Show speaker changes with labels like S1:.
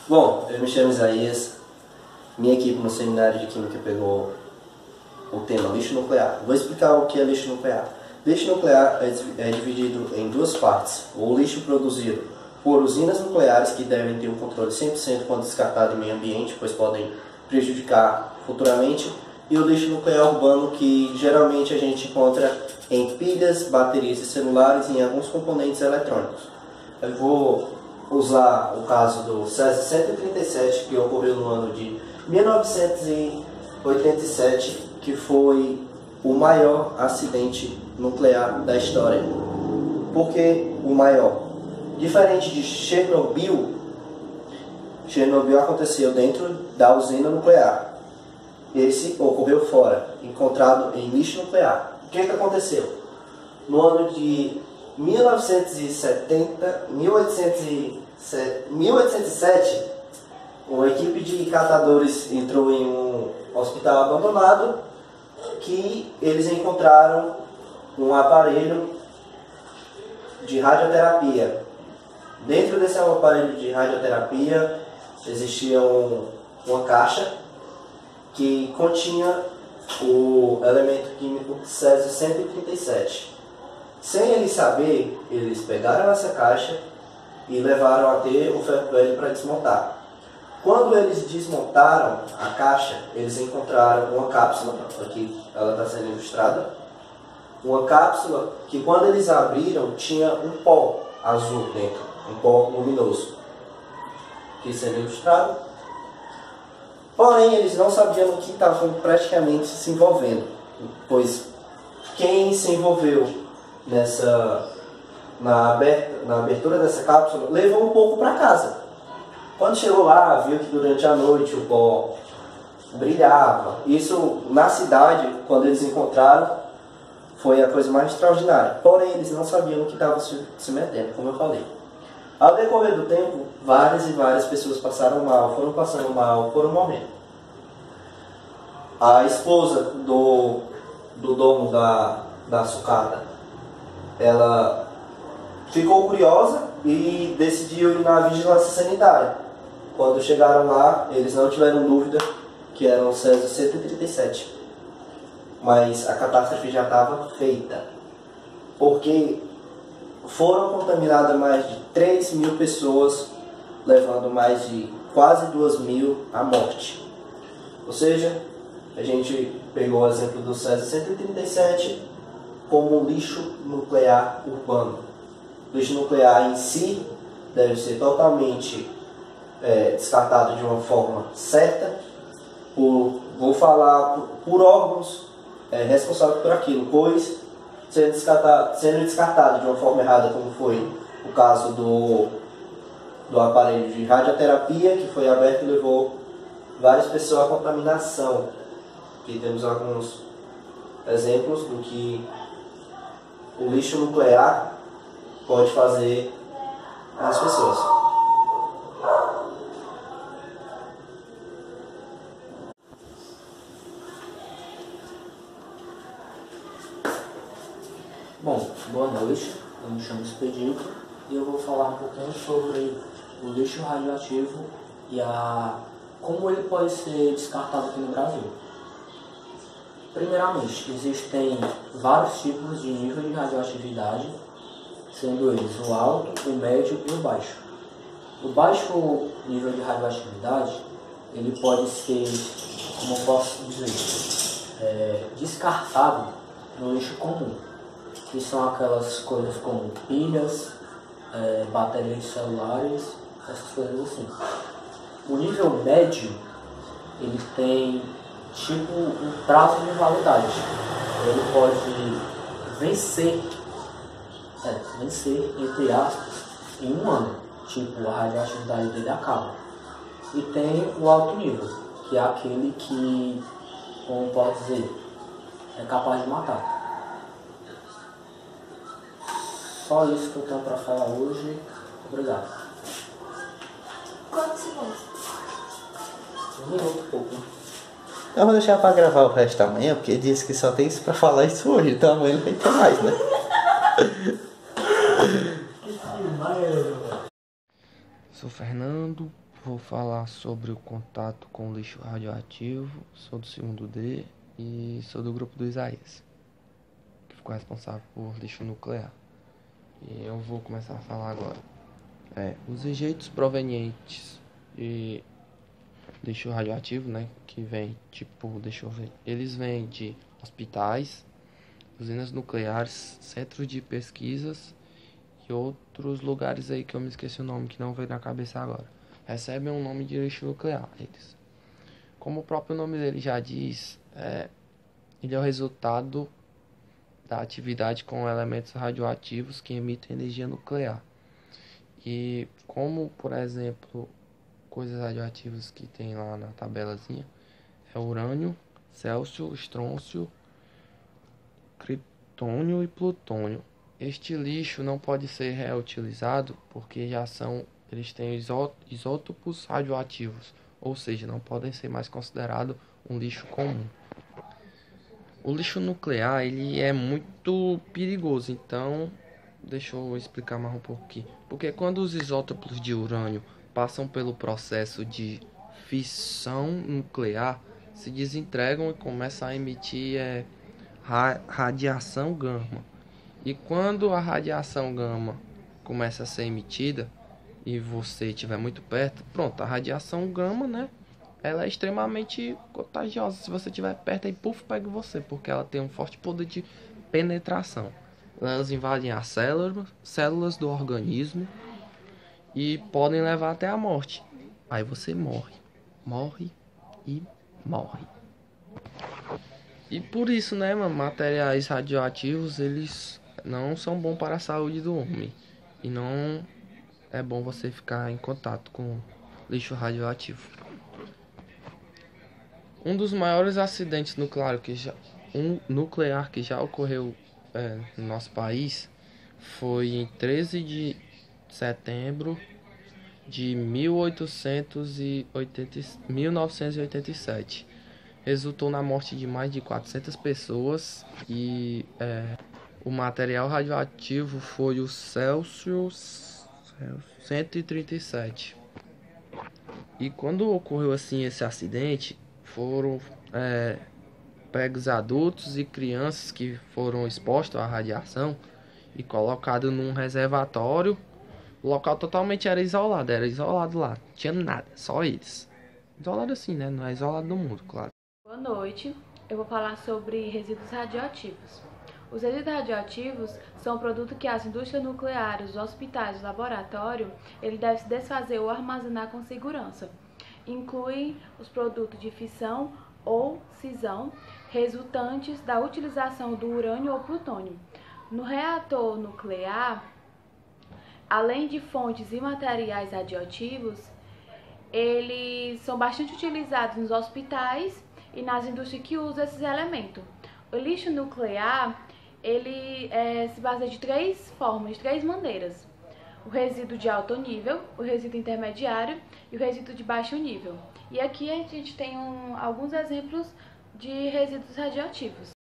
S1: Bom, eu me chamo Isaías, minha equipe no seminário de Química pegou o tema lixo nuclear. Vou explicar o que é lixo nuclear. Lixo nuclear é dividido em duas partes: o lixo produzido por usinas nucleares, que devem ter um controle 100% quando descartado em meio ambiente, pois podem prejudicar futuramente, e o lixo nuclear urbano, que geralmente a gente encontra em pilhas, baterias de celulares e em alguns componentes eletrônicos. Eu vou usar o caso do Césio 137, que ocorreu no ano de 1987, que foi o maior acidente nuclear da história. Por que o maior? Diferente de Chernobyl, Chernobyl aconteceu dentro da usina nuclear. Esse ocorreu fora, encontrado em lixo nuclear. O que aconteceu? No ano de 1807, uma equipe de catadores entrou em um hospital abandonado, que eles encontraram um aparelho de radioterapia. Dentro desse aparelho de radioterapia existia uma caixa que continha o elemento químico Césio 137. Sem eles saber, eles pegaram essa caixa e levaram até o ferro velho para desmontar. Quando eles desmontaram a caixa, eles encontraram uma cápsula, aqui ela está sendo ilustrada, uma cápsula que, quando eles abriram, tinha um pó azul dentro, um pó luminoso, aqui sendo ilustrado. Porém, eles não sabiam o que estavam praticamente se envolvendo, pois quem se envolveu na abertura dessa cápsula levou um pouco para casa. Quando chegou lá, viu que durante a noite o pó brilhava. Isso, na cidade, quando eles encontraram, foi a coisa mais extraordinária. Porém, eles não sabiam o que estavam se metendo, como eu falei. Ao decorrer do tempo, várias e várias pessoas passaram mal, foram passando mal, foram morrendo. A esposa do dono da sucata, ela ficou curiosa e decidiu ir na vigilância sanitária. Quando chegaram lá, eles não tiveram dúvida que era o Césio 137. Mas a catástrofe já estava feita, porque foram contaminadas mais de 3.000 pessoas, levando mais de quase 2.000 à morte. Ou seja, a gente pegou o exemplo do Césio 137 como lixo nuclear urbano. O lixo nuclear em si deve ser totalmente descartado de uma forma certa, vou falar por órgãos responsáveis por aquilo, pois sendo descartado de uma forma errada, como foi o caso do aparelho de radioterapia, que foi aberto e levou várias pessoas à contaminação. Aqui temos alguns exemplos do que o lixo nuclear pode fazer às pessoas.
S2: Bom, boa noite, eu me chamo Expedito e eu vou falar um pouquinho sobre o lixo radioativo e como ele pode ser descartado aqui no Brasil. Primeiramente, existem vários tipos de nível de radioatividade, sendo eles o alto, o médio e o baixo. O baixo nível de radioatividade, ele pode ser, como eu posso dizer, descartado no lixo comum, que são aquelas coisas como pilhas, baterias de celulares, essas coisas assim. O nível médio, ele tem tipo um prazo de validade. Ele pode vencer, entre aspas, em 1 ano. Tipo, a radioatividade dele acaba. E tem o alto nível, que é aquele que, como pode dizer, é capaz de matar. Só isso que eu tenho para falar hoje. Obrigado.
S3: Quantos segundos?
S2: 1 minuto e pouco.
S4: Eu vou deixar pra gravar o resto da manhã, porque disse que só tem isso pra falar isso hoje, então amanhã não vai ter mais, né? Sou Fernando,
S3: Vou falar sobre o contato com o lixo radioativo. Sou do segundo D e sou do grupo do Isaías, que ficou responsável por lixo nuclear. E eu vou começar a falar agora. Os rejeitos provenientes de lixo radioativo, né, que vem, tipo, deixa eu ver, eles vêm de hospitais, usinas nucleares, centros de pesquisas e outros lugares aí que eu me esqueci o nome, que não veio na cabeça agora. Recebem um nome de lixo nuclear, eles. Como o próprio nome dele já diz, ele é o resultado da atividade com elementos radioativos que emitem energia nuclear. E como, por exemplo, coisas radioativas que tem lá na tabelazinha, é urânio, célcio, estrôncio, criptônio e plutônio. Este lixo não pode ser reutilizado porque eles têm isótopos radioativos, ou seja, não podem ser mais considerados um lixo comum. O lixo nuclear, ele é muito perigoso, então deixa eu explicar mais um pouco aqui. Porque quando os isótopos de urânio passam pelo processo de fissão nuclear, se desentregam e começam a emitir radiação gama. E quando a radiação gama começa a ser emitida e você estiver muito perto, pronto, a radiação gama, né? Ela é extremamente contagiosa. Se você estiver perto, aí puf, pega você, porque ela tem um forte poder de penetração. Elas invadem as células do organismo e podem levar até a morte. Aí você morre e morre. E por isso, né, mano, materiais radioativos, eles não são bons para a saúde do homem. E não é bom você ficar em contato com lixo radioativo. Um dos maiores acidentes nuclear que já ocorreu no nosso país foi em 13 de setembro de 1987. Resultou na morte de mais de 400 pessoas e o material radioativo foi o Célsius 137. E quando ocorreu assim esse acidente, foram pegos adultos e crianças que foram expostos à radiação e colocados num reservatório. O local totalmente era isolado lá, não tinha nada, só eles. Isolado assim, né? Não é isolado do mundo, claro.
S5: Boa noite, eu vou falar sobre resíduos radioativos. Os resíduos radioativos são um produto que as indústrias nucleares, os hospitais, os laboratórios, ele deve se desfazer ou armazenar com segurança. Incluem os produtos de fissão ou cisão resultantes da utilização do urânio ou plutônio. No reator nuclear, além de fontes e materiais radioativos, eles são bastante utilizados nos hospitais e nas indústrias que usam esses elementos. O lixo nuclear, ele se baseia de três maneiras. O resíduo de alto nível, o resíduo intermediário e o resíduo de baixo nível. E aqui a gente tem alguns exemplos de resíduos radioativos.